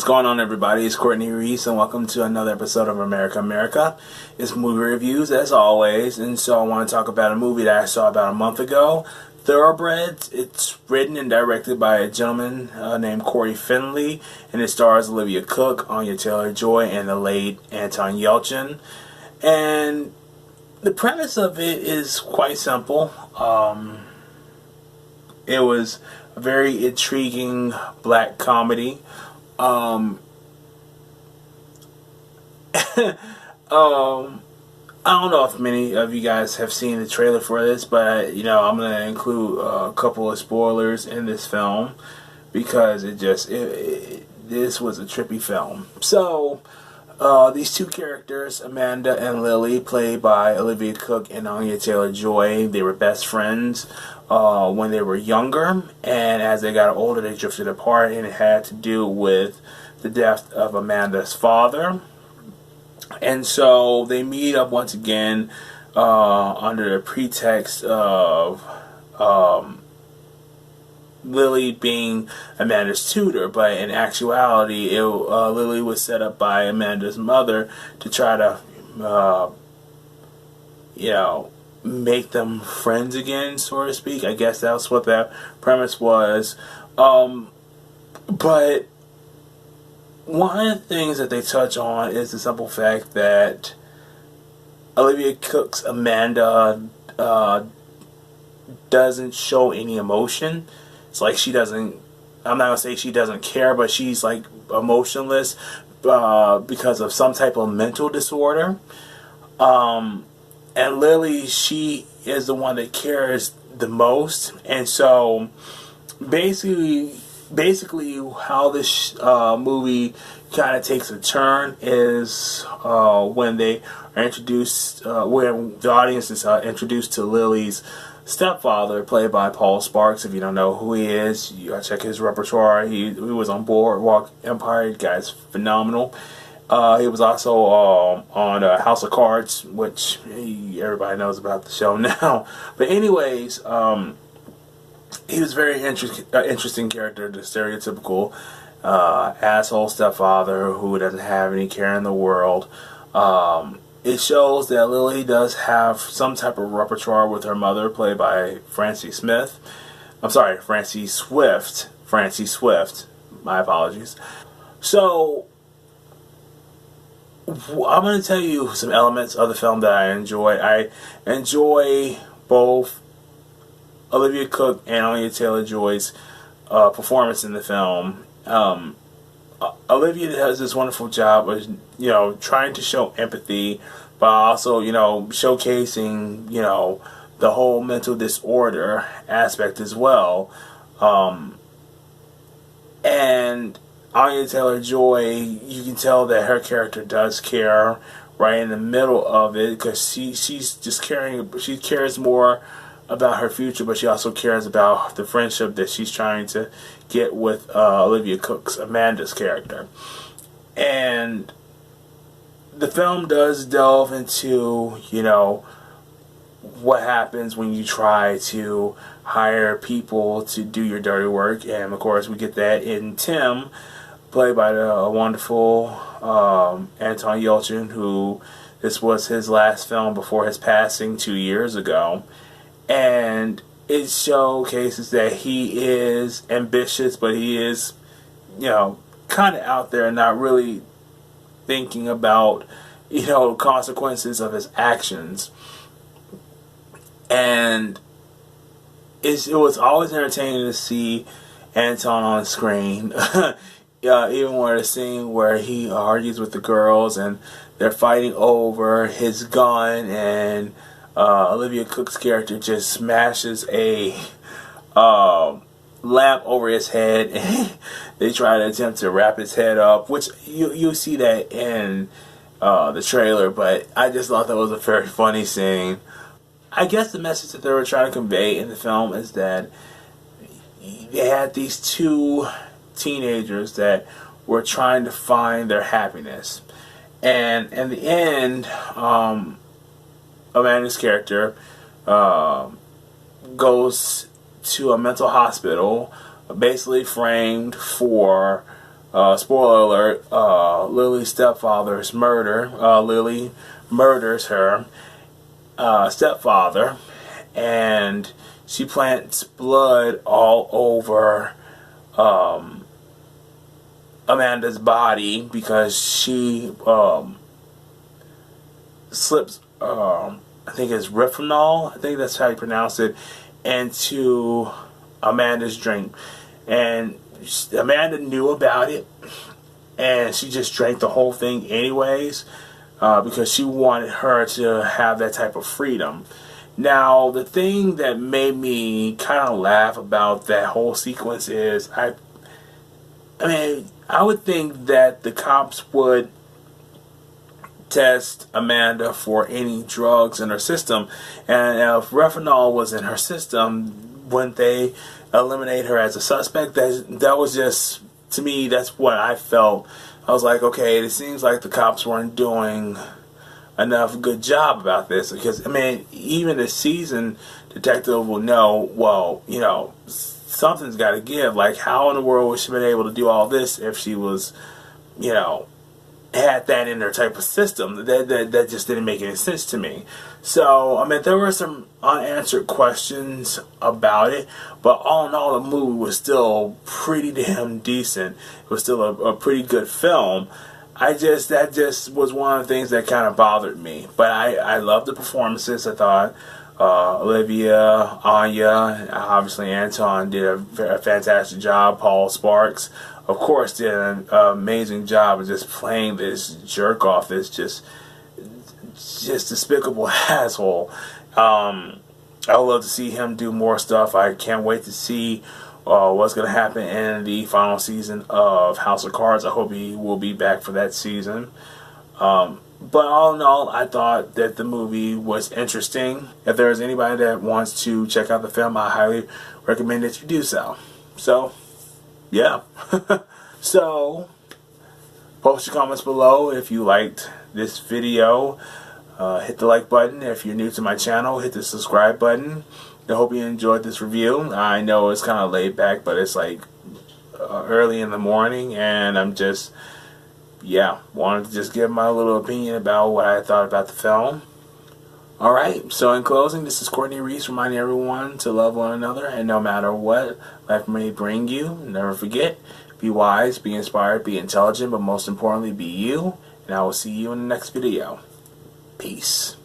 What's going on, everybody? It's Courtney Reese, and welcome to another episode of America America. It's movie reviews, as always, and so I want to talk about a movie that I saw about a month ago, Thoroughbreds. It's written and directed by a gentleman named Corey Finley, and it stars Olivia Cooke, Anya Taylor-Joy, and the late Anton Yelchin. And the premise of it is quite simple. It was a very intriguing black comedy. I don't know if many of you guys have seen the trailer for this, but I'm going to include a couple of spoilers in this film because this was a trippy film. So, these two characters, Amanda and Lily, played by Olivia Cooke and Anya Taylor-Joy, they were best friends when they were younger, and as they got older, they drifted apart, and it had to do with the death of Amanda's father. And so they meet up once again under the pretext of Lily being Amanda's tutor, but in actuality, Lily was set up by Amanda's mother to try to, make them friends again, so to speak. I guess that's what that premise was. But one of the things that they touch on is the simple fact that Olivia Cooke's Amanda doesn't show any emotion. It's like she doesn't, I'm not going to say she doesn't care, but she's like emotionless because of some type of mental disorder. And Lily, she is the one that cares the most. And so basically how this movie kind of takes a turn is when they are introduced, when the audience is introduced to Lily's stepfather, played by Paul Sparks. If you don't know who he is, you gotta check his repertoire. He was on Boardwalk Empire. The guy's phenomenal. He was also on House of Cards, which everybody knows about the show now. But anyways, he was a very interesting character, the stereotypical asshole stepfather who doesn't have any care in the world. It shows that Lily does have some type of repertoire with her mother, played by Francie Swift. My apologies. So, I'm going to tell you some elements of the film that I enjoy. I enjoy both Olivia Cooke and Anya Taylor-Joy's performance in the film. Olivia does this wonderful job of, trying to show empathy, but also, showcasing, the whole mental disorder aspect as well. And Anya Taylor-Joy, you can tell that her character does care right in the middle of it, because she's just caring. She cares more about her future, but she also cares about the friendship that she's trying to get with Olivia Cooke's Amanda's character. And the film does delve into, what happens when you try to hire people to do your dirty work. And of course we get that in Tim, played by the wonderful Anton Yelchin, who this was his last film before his passing 2 years ago. And it showcases that he is ambitious, but he is, kind of out there and not really thinking about, consequences of his actions. And it was always entertaining to see Anton on screen. Even where the scene where he argues with the girls and they're fighting over his gun, and Olivia Cooke's character just smashes a lamp over his head, and they try to attempt to wrap his head up, which you see that in the trailer, but I just thought that was a very funny scene. I guess the message that they were trying to convey in the film is that they had these two teenagers that were trying to find their happiness, and in the end, Amanda's character goes to a mental hospital, basically framed for spoiler alert, Lily's stepfather's murder. Lily murders her stepfather, and she plants blood all over Amanda's body because she slips, I think it's Rifinol, I think that's how you pronounce it, into Amanda's drink. And Amanda knew about it, and she just drank the whole thing anyways, because she wanted her to have that type of freedom. Now, the thing that made me kind of laugh about that whole sequence is, I mean, I would think that the cops would test Amanda for any drugs in her system, and if Refinol was in her system, wouldn't they eliminate her as a suspect? That was just, to me, that's what I felt. I was like, okay, it seems like the cops weren't doing enough good job about this, because I mean, even a seasoned detective will know, well, you know, something's got to give. Like, how in the world would she been able to do all this if she was, you know, had that in her type of system? That just didn't make any sense to me. So, I mean, there were some unanswered questions about it, but all in all, the movie was still pretty damn decent. It was still a pretty good film. That just was one of the things that kind of bothered me. But I loved the performances. I thought Olivia, Anya, obviously Anton did a fantastic job. Paul Sparks, of course, did an amazing job of just playing this jerk off, this just despicable asshole. I would love to see him do more stuff. I can't wait to see what's going to happen in the final season of House of Cards. I hope he will be back for that season. But all in all, I thought that the movie was interesting. If there's anybody that wants to check out the film, I highly recommend that you do so. So, yeah. So, post your comments below if you liked this video. Hit the like button. If you're new to my channel, hit the subscribe button. I hope you enjoyed this review. I know it's kind of laid back, but it's like early in the morning, and I'm just, yeah, wanted to just give my little opinion about what I thought about the film. Alright, so in closing, this is Courtney Reese reminding everyone to love one another, and no matter what life may bring you, never forget, be wise, be inspired, be intelligent, but most importantly, be you, and I will see you in the next video. Peace.